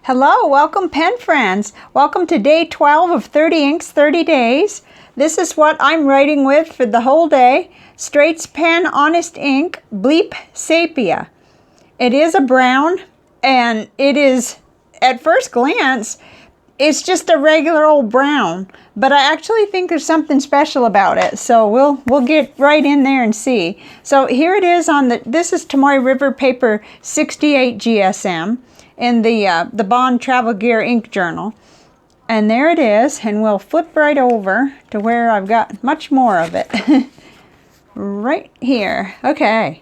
Hello, welcome pen friends. Welcome to day 12 of 30 Inks, 30 days. This is what I'm writing with for the whole day. Straits Pen Honest Ink, Bleep Sepia. It is a brown, and it is, at first glance, it's just a regular old brown, but I actually think there's something special about it. So we'll get right in there and see. So here it is on this is Tomoe River paper 68 GSM in the Bond Travel Gear Ink Journal. And there it is, and we'll flip right over to where I've got much more of it. Right here. Okay,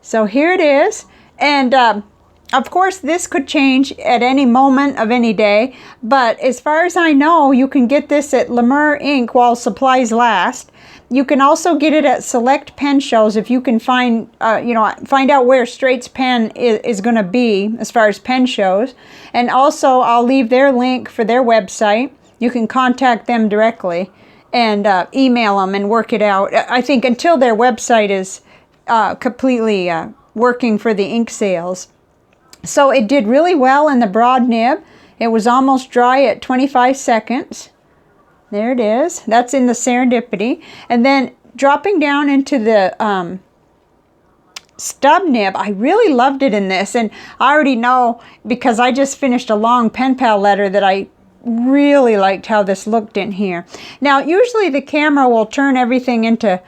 so here it is, and of course, this could change at any moment of any day, but as far as I know, you can get this at Lemur Ink while supplies last. You can also get it at select pen shows if you can find out where Straits Pen is going to be as far as pen shows. And also, I'll leave their link for their website. You can contact them directly and email them and work it out. I think until their website is completely working for the ink sales. So it did really well in the broad nib. It was almost dry at 25 seconds. There it is. That's in the Serendipity. And then dropping down into the stub nib, I really loved it in this. And I already know, because I just finished a long pen pal letter, that I really liked how this looked in here. Now, usually the camera will turn everything into,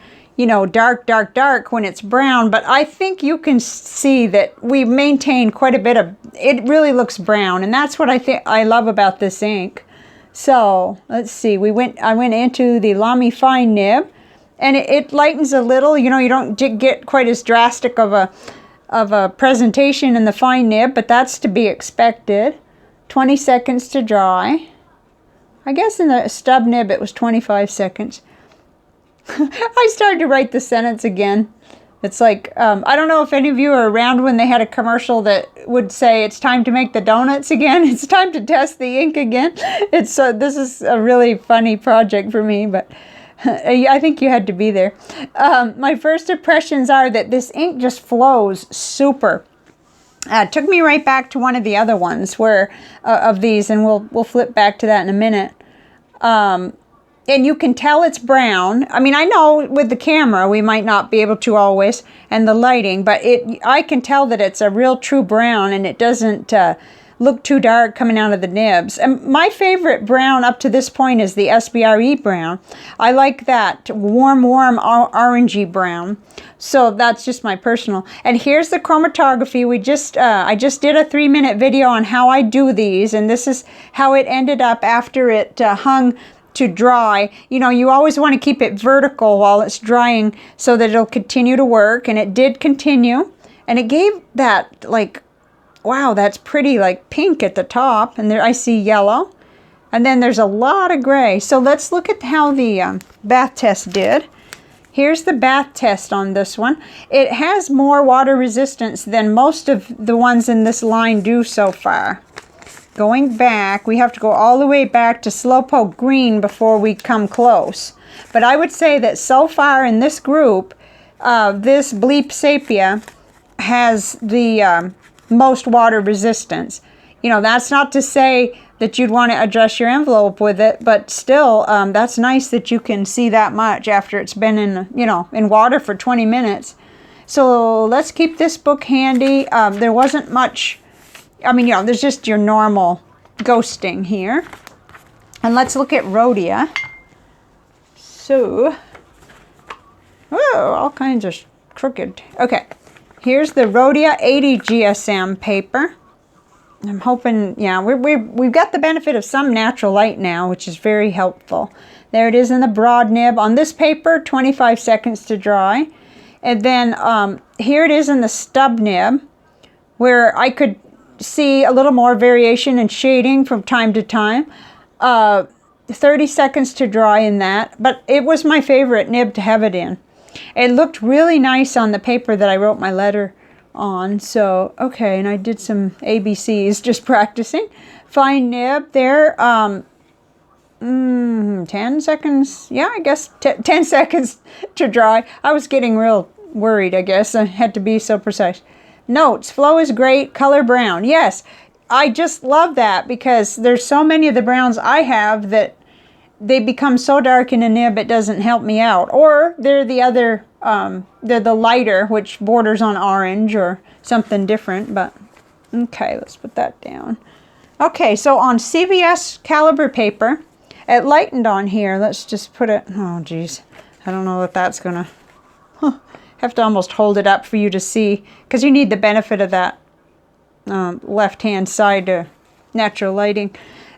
dark, dark, dark when it's brown, but I think you can see that we've maintained quite a bit of, it really looks brown, and that's what I love about this ink. So, let's see, I went into the Lamy Fine nib, and it lightens a little. You don't get quite as drastic of a presentation in the fine nib, but that's to be expected. 20 seconds to dry. I guess in the stub nib it was 25 seconds. I started to write the sentence again. It's like, I don't know if any of you are around when they had a commercial that would say, it's time to make the donuts again. It's time to test the ink again. This is a really funny project for me, but I think you had to be there. My first impressions are that this ink just flows super. It took me right back to one of the other ones of these, and we'll flip back to that in a minute. And you can tell it's brown. I mean, I know with the camera we might not be able to always, and the lighting, but I can tell that it's a real true brown, and it doesn't look too dark coming out of the nibs. And my favorite brown up to this point is the SBRE brown. I like that warm orangey brown. So that's just my personal. And here's the chromatography. I just did a 3-minute video on how I do these, and this is how it ended up after it hung to dry. You always want to keep it vertical while it's drying so that it'll continue to work, and it did continue, and it gave that, like, wow, that's pretty, like, pink at the top, and there I see yellow, and then there's a lot of gray. So let's look at how the bath test did. Here's the bath test on this one. It has more water resistance than most of the ones in this line do so far. Going back, we have to go all the way back to Slowpoke Green before we come close. But I would say that so far in this group, this Bleep Sepia has the most water resistance. That's not to say that you'd want to adjust your envelope with it, but still, that's nice that you can see that much after it's been in water for 20 minutes. So let's keep this book handy. There wasn't much. There's just your normal ghosting here. And let's look at Rhodia. So, all kinds of crooked. Okay, here's the Rhodia 80 GSM paper. I'm hoping, we've got the benefit of some natural light now, which is very helpful. There it is in the broad nib. On this paper, 25 seconds to dry. And then here it is in the stub nib, where I could see a little more variation in shading from time to time. 30 seconds to dry in that, but it was my favorite nib to have it in. It looked really nice on the paper that I wrote my letter on. So, okay, and I did some ABCs just practicing. Fine nib there. 10 seconds. Yeah, I guess 10 seconds to dry. I was getting real worried, I guess. I had to be so precise. Notes, flow is great, color brown. Yes, I just love that because there's so many of the browns I have that they become so dark in a nib it doesn't help me out. Or they're the other, they're the lighter, which borders on orange or something different. But okay, let's put that down. Okay, so on CVS caliber paper, it lightened on here. Let's just put it, oh geez, I don't know if that's gonna, have to almost hold it up for you to see, because you need the benefit of that left-hand side to natural lighting.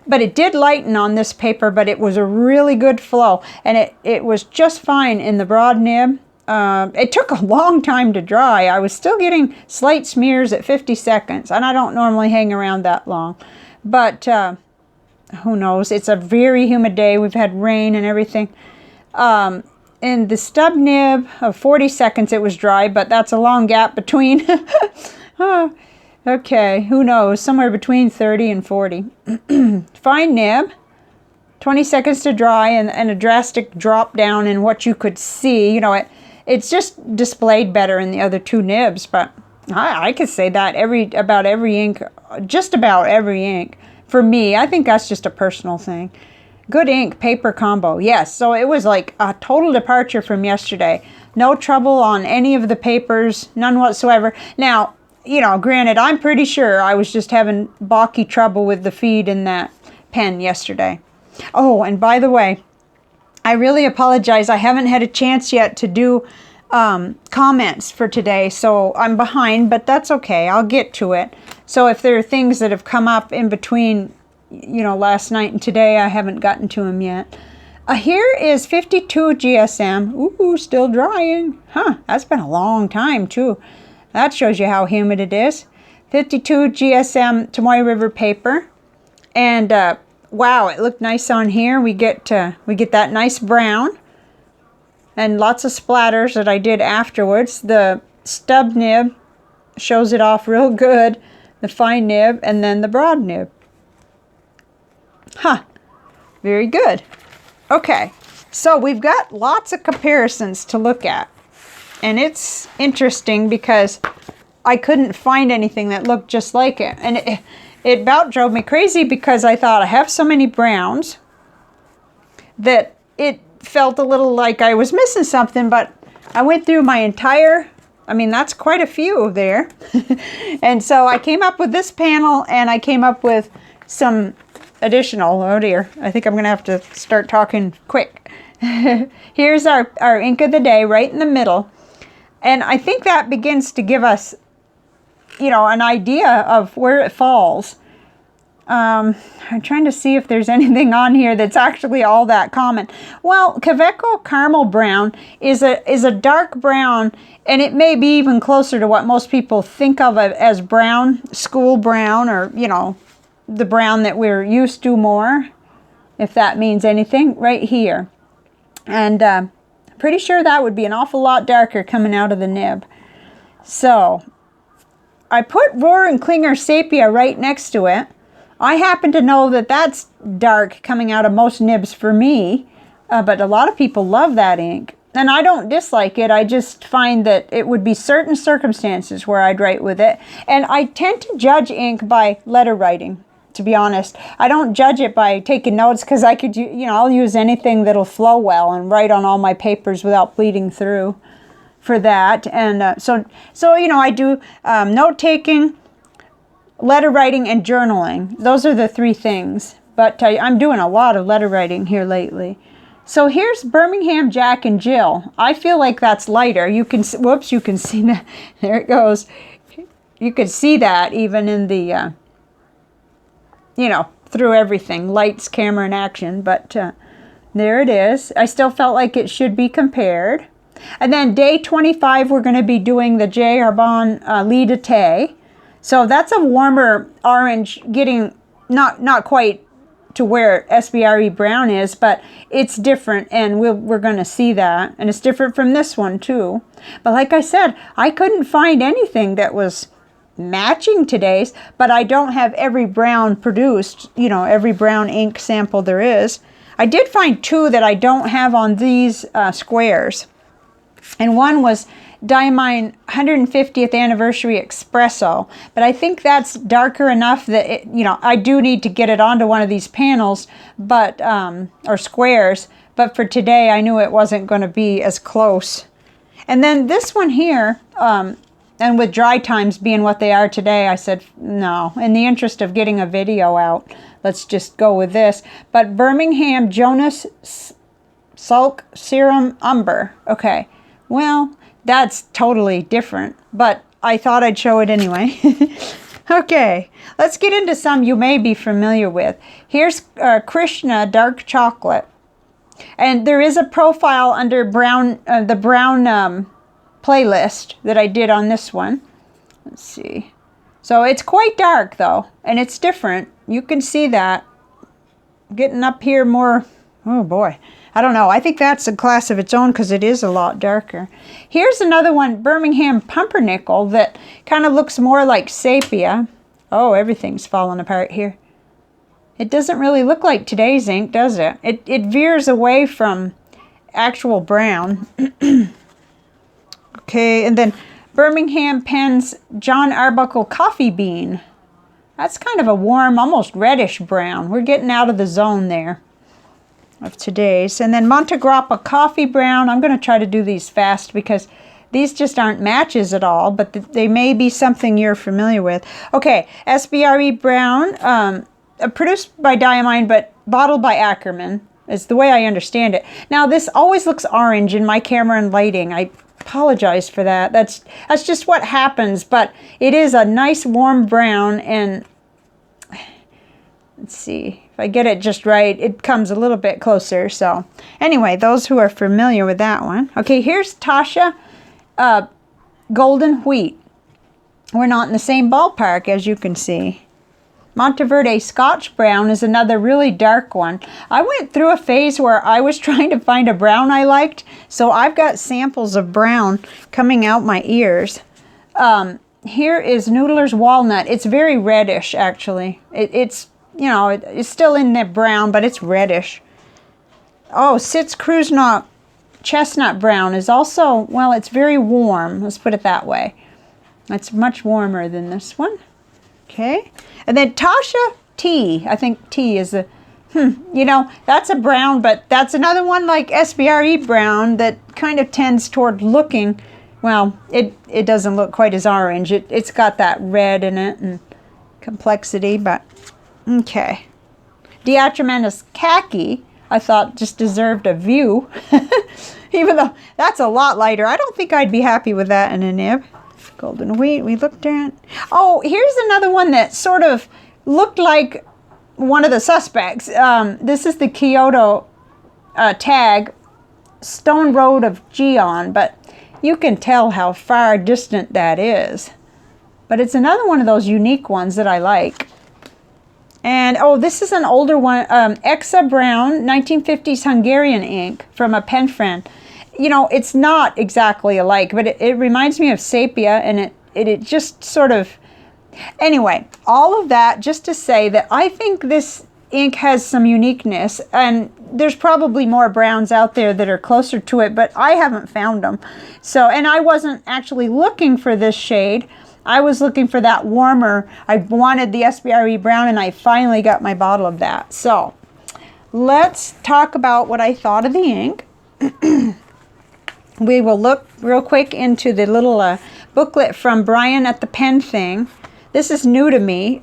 But it did lighten on this paper, but it was a really good flow, and it was just fine in the broad nib. It took a long time to dry. I was still getting slight smears at 50 seconds, and I don't normally hang around that long. But who knows? It's a very humid day. We've had rain and everything. In the stub nib of 40 seconds it was dry, but that's a long gap between. Oh, okay, who knows? Somewhere between 30 and 40. Fine nib, 20 seconds to dry, and a drastic drop down in what you could see. You know, it's just displayed better in the other two nibs, but I could say that about every ink, just about every ink. For me, I think that's just a personal thing. Good ink, paper combo, yes. So it was like a total departure from yesterday. No trouble on any of the papers, none whatsoever. Now, you know, granted, I'm pretty sure I was just having balky trouble with the feed in that pen yesterday. Oh, and by the way, I really apologize. I haven't had a chance yet to do comments for today, so I'm behind, but that's okay. I'll get to it. So if there are things that have come up in between, you know, last night and today, I haven't gotten to them yet. Here is 52 GSM. Ooh, still drying. Huh, that's been a long time too. That shows you how humid it is. 52 GSM Tomoe River paper. And wow, it looked nice on here. We get that nice brown. And lots of splatters that I did afterwards. The stub nib shows it off real good. The fine nib, and then the broad nib. Huh, very good. Okay, so we've got lots of comparisons to look at. And it's interesting because I couldn't find anything that looked just like it. And it about drove me crazy because I thought I have so many browns that it felt a little like I was missing something, but I went through my entire, I mean, that's quite a few there. And so I came up with this panel, and I came up with some additional, oh dear, I think I'm going to have to start talking quick. Here's our ink of the day right in the middle. And I think that begins to give us, you know, an idea of where it falls. I'm trying to see if there's anything on here that's actually all that common. Well, Kaveco Caramel Brown is a dark brown, and it may be even closer to what most people think of as brown, school brown, or, you know, the brown that we're used to more, if that means anything, right here. And pretty sure that would be an awful lot darker coming out of the nib. So I put Rohr and Klinger Sepia right next to it. I happen to know that that's dark coming out of most nibs for me, but a lot of people love that ink. And I don't dislike it. I just find that it would be certain circumstances where I'd write with it. And I tend to judge ink by letter writing, to be honest. I don't judge it by taking notes, because I could, you know, I'll use anything that'll flow well and write on all my papers without bleeding through for that. And so you know, I do note-taking, letter writing, and journaling. Those are the three things. But I'm doing a lot of letter writing here lately. So here's Birmingham Jack and Jill. I feel like that's lighter. You can, whoops, you can see that. There it goes. You could see that even in the, you know, through everything. Lights, camera, and action. But there it is. I still felt like it should be compared. And then day 25, we're going to be doing the J. Arbonne Lee de Tay. So that's a warmer orange, getting not quite to where SBRE brown is, but it's different, and we're going to see that. And it's different from this one too. But like I said, I couldn't find anything that was matching today's, but I don't have every brown produced, you know, every brown ink sample there is. I did find two that I don't have on these squares. And one was Diamine 150th Anniversary Espresso, but I think that's darker enough that, it, you know, I do need to get it onto one of these panels, but, or squares, but for today I knew it wasn't going to be as close. And then this one here, and with dry times being what they are today, I said, no, in the interest of getting a video out, let's just go with this. But Birmingham Jonas Sulk Serum Umber. Okay, well, that's totally different, but I thought I'd show it anyway. Okay, let's get into some you may be familiar with. Here's Krishna Dark Chocolate. And there is a profile under brown, the brown playlist that I did on this one. Let's see. So it's quite dark though, and it's different. You can see that. Getting up here more, oh boy. I don't know. I think that's a class of its own because it is a lot darker. Here's another one, Birmingham Pumpernickel, that kind of looks more like Sepia. Oh, everything's falling apart here. It doesn't really look like today's ink, does it? It veers away from actual brown. Okay, and then Birmingham Pens John Arbuckle Coffee Bean. That's kind of a warm, almost reddish brown. We're getting out of the zone there of today's. And then Montegrappa Coffee Brown. I'm going to try to do these fast because these just aren't matches at all, but they may be something you're familiar with. Okay, SBRE Brown, produced by Diamine, but bottled by Ackerman, is the way I understand it. Now, this always looks orange in my camera and lighting. I apologize for that. That's just what happens, but it is a nice warm brown, and let's see if I get it just right. It comes a little bit closer. So anyway, those who are familiar with that one. Okay, here's Tasha Golden Wheat. We're not in the same ballpark, as you can see. Monteverde Scotch Brown is another really dark one. I went through a phase where I was trying to find a brown I liked, so I've got samples of brown coming out my ears. Here is Noodler's Walnut. It's very reddish, actually. It's, you know, it's still in the brown, but it's reddish. Oh, Sitz Krusnock Chestnut Brown is also, well, it's very warm. Let's put it that way. It's much warmer than this one. Okay. And then Tasha Tea. I think tea is a, you know, that's a brown, but that's another one like SBRE Brown that kind of tends toward looking, well, it doesn't look quite as orange. It's got that red in it and complexity, but okay. Diatramentus Khaki, I thought just deserved a view, even though that's a lot lighter. I don't think I'd be happy with that in a nib. Golden Wheat we looked at. Oh, here's another one that sort of looked like one of the suspects. This is the Kyoto tag, Stone Road of Gion, but you can tell how far distant that is. But it's another one of those unique ones that I like. And, oh, this is an older one, Exa Brown, 1950s Hungarian ink from a pen friend. You know, it's not exactly alike, but it reminds me of Sepia, and it just sort of... Anyway, all of that just to say that I think this ink has some uniqueness, and there's probably more browns out there that are closer to it, but I haven't found them. So, and I wasn't actually looking for this shade. I was looking for that warmer. I wanted the SBRE Brown, and I finally got my bottle of that. So, let's talk about what I thought of the ink. We will look real quick into the little booklet from Brian at the Pen Thing. This is new to me.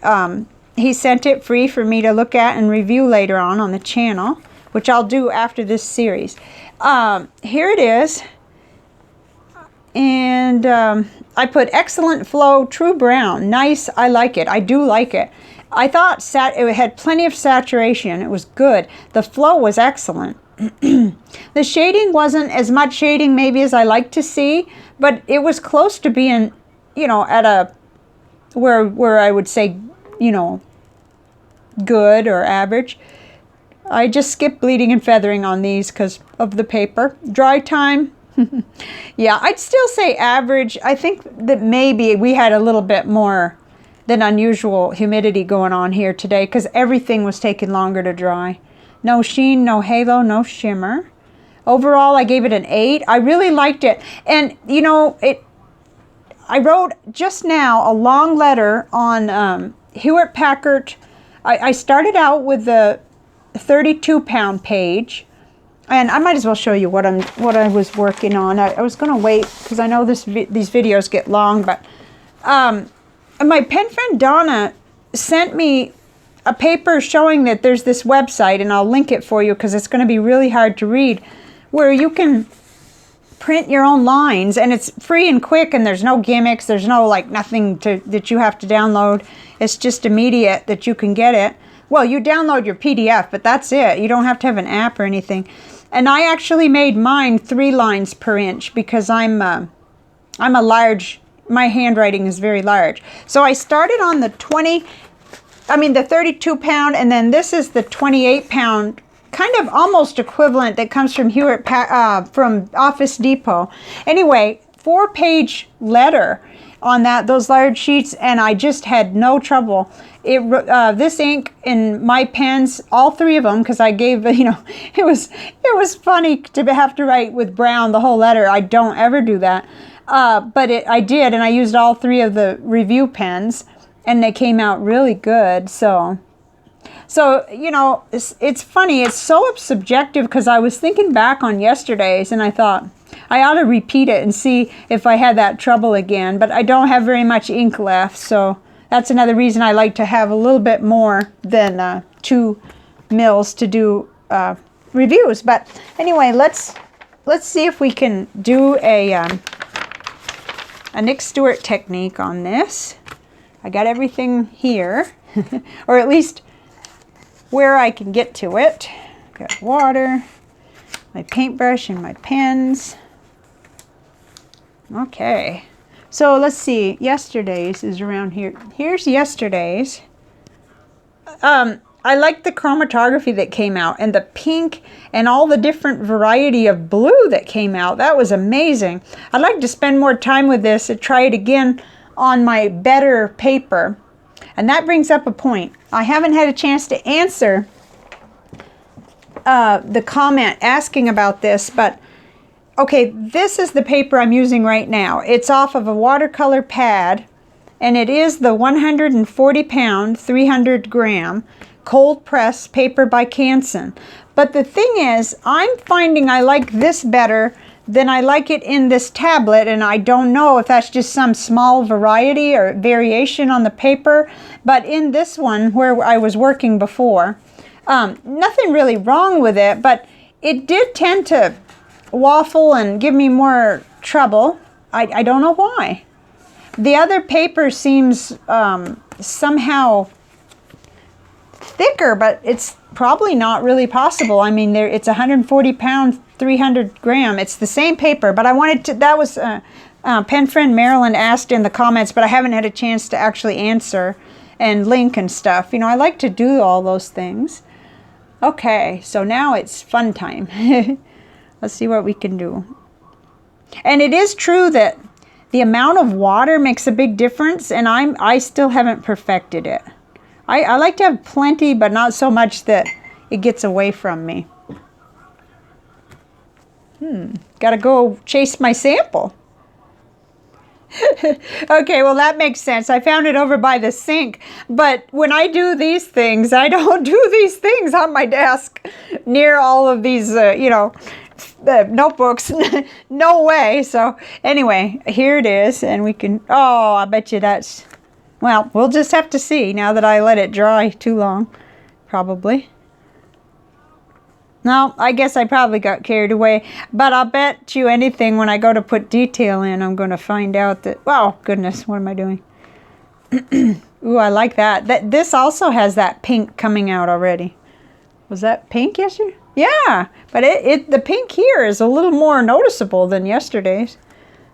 He sent it free for me to look at and review later on the channel, which I'll do after this series. Here it is. And I put excellent flow, true brown. Nice, I like it. I do like it. I thought it had plenty of saturation. It was good. The flow was excellent. The shading wasn't as much shading maybe as I like to see, but it was close to being, you know, at a, where I would say, you know, good or average. I just skipped bleeding and feathering on these because of the paper. Dry time, yeah, I'd still say average. I think that maybe we had a little bit more than unusual humidity going on here today because everything was taking longer to dry. No sheen, no halo, no shimmer. Overall, I gave it an 8. I really liked it. And, you know, I wrote just now a long letter on Hewlett Packard. I started out with the 32-pound page, and I might as well show you what I was working on. I was going to wait because I know these videos get long, but my pen friend Donna sent me a paper showing that there's this website, and I'll link it for you because it's going to be really hard to read, where you can print your own lines, and it's free and quick, and there's no gimmicks, there's no like nothing that you have to download. It's just immediate that you can get it. Well, you download your PDF, but that's it. You don't have to have an app or anything. And I actually made mine 3 lines per inch because I'm a large, my handwriting is very large. So I started on the 32-pound, and then this is the 28-pound, kind of almost equivalent that comes from from Office Depot. Anyway, 4-page letter on those large sheets, and I just had no trouble. This ink in my pens, all 3 of them, because I gave, you know, it was funny to have to write with brown the whole letter. I don't ever do that, but I did, and I used all 3 of the review pens, and they came out really good. So you know, it's funny. It's so subjective because I was thinking back on yesterday's, and I thought I ought to repeat it and see if I had that trouble again. But I don't have very much ink left, so that's another reason I like to have a little bit more than 2 mils to do reviews. But anyway, let's see if we can do a Nick Stewart technique on this. I got everything here, or at least where I can get to it. Got water, my paintbrush, and my pens. Okay, so let's see. Yesterday's is around here. Here's yesterday's. I like the chromatography that came out, and the pink, and all the different variety of blue that came out. That was amazing. I'd like to spend more time with this and try it again on my better paper. And that brings up a point. I haven't had a chance to answer the comment asking about this, but okay, this is the paper I'm using right now. It's off of a watercolor pad, and it is the 140-pound, 300-gram cold press paper by Canson. But the thing is, I'm finding I like this better than I like it in this tablet, and I don't know if that's just some small variety or variation on the paper, but in this one where I was working before, nothing really wrong with it, but it did tend to waffle and give me more trouble. I don't know why. The other paper seems somehow thicker, but it's probably not really possible. I mean, it's 140-pound, 300-gram. It's the same paper, but I wanted to, that was pen friend Marilyn asked in the comments, but I haven't had a chance to actually answer and link and stuff. You know, I like to do all those things. Okay, so now it's fun time. Let's see what we can do. And it is true that the amount of water makes a big difference, and I still haven't perfected it. I like to have plenty, but not so much that it gets away from me. Gotta go chase my sample. Okay, well that makes sense. I found it over by the sink, but when I do these things, I don't do these things on my desk near all of these, you know, notebooks. No way. So anyway, here it is, and we can, oh, I bet you that's, well, we'll just have to see now that I let it dry too long, probably. No, I guess I probably got carried away, but I'll bet you anything when I go to put detail in, I'm going to find out that, oh, goodness, what am I doing? Ooh, I like that. This also has that pink coming out already. Was that pink yesterday? Yeah, but the pink here is a little more noticeable than yesterday's.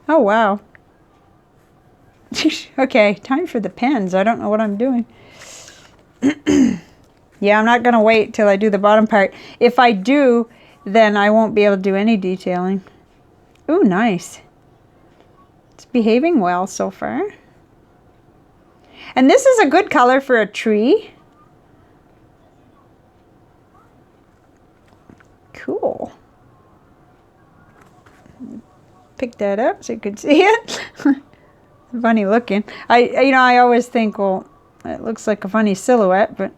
Oh, wow. Okay, time for the pens. I don't know what I'm doing. Yeah, I'm not going to wait till I do the bottom part. If I do, then I won't be able to do any detailing. Ooh, nice. It's behaving well so far. And this is a good color for a tree. Cool. pick that up so you can see it. Funny looking. I always think, well, it looks like a funny silhouette, but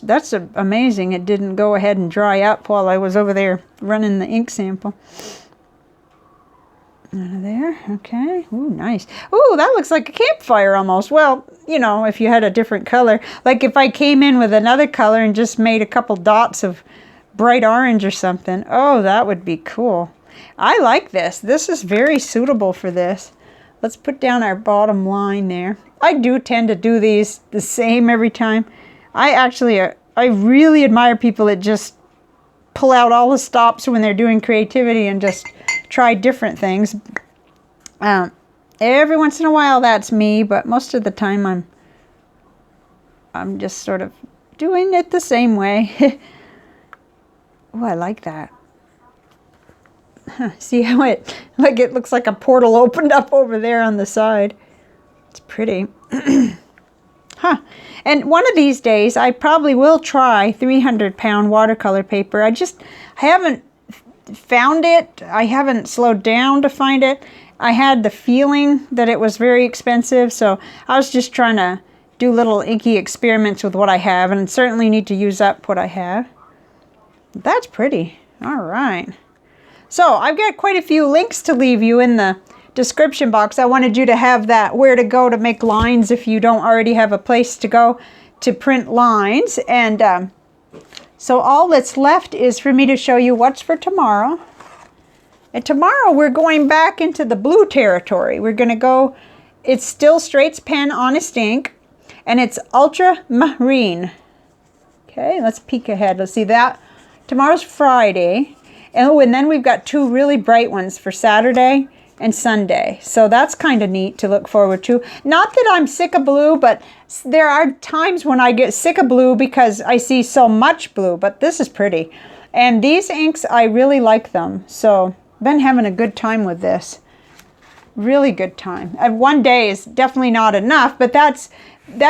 that's amazing. It didn't go ahead and dry up while I was over there running the ink sample. Out of there. Okay. Ooh, nice. Ooh, that looks like a campfire almost. Well, if you had a different color. Like if I came in with another color and just made a couple dots of bright orange or something. Oh, that would be cool. I like this. This is very suitable for this. Let's put down our bottom line there. I do tend to do these the same every time. I really admire people that just pull out all the stops when they're doing creativity and just try different things. Every once in a while that's me, but most of the time I'm just sort of doing it the same way. Oh, I like that. See how it looks like a portal opened up over there on the side. It's pretty. And one of these days I probably will try 300-pound watercolor paper. I haven't found it. I haven't slowed down to find it. I had the feeling that it was very expensive, so I was just trying to do little inky experiments with what I have, and certainly need to use up what I have. That's pretty. All right. So I've got quite a few links to leave you in the description box. I wanted you to have that where to go to make lines if you don't already have a place to go to print lines. And so all that's left is for me to show you what's for tomorrow. And tomorrow we're going back into the blue territory. We're going to go, it's still Straits Pen Honest Ink, and it's ultramarine. Okay, let's peek ahead. Let's see that. Tomorrow's Friday. Oh, and then we've got two really bright ones for Saturday and Sunday. So that's kind of neat to look forward to. Not that I'm sick of blue, but there are times when I get sick of blue because I see so much blue, but this is pretty. And these inks, I really like them. So I've been having a good time with this. Really good time. And one day is definitely not enough, but that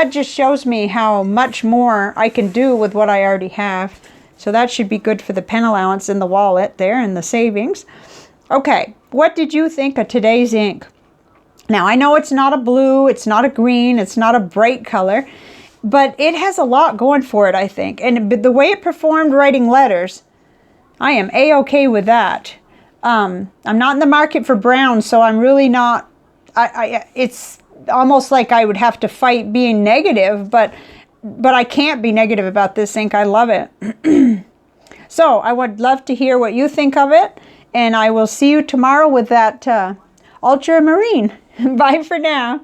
just shows me how much more I can do with what I already have. So that should be good for the pen allowance in the wallet there and the savings. Okay, what did you think of today's ink? Now, I know it's not a blue, it's not a green, it's not a bright color, but it has a lot going for it, I think. And the way it performed writing letters, I am A-okay with that. I'm not in the market for brown, so I'm really not, it's almost like I would have to fight being negative, but I can't be negative about this ink. I love it. So I would love to hear what you think of it, and I will see you tomorrow with that ultramarine. Bye for now.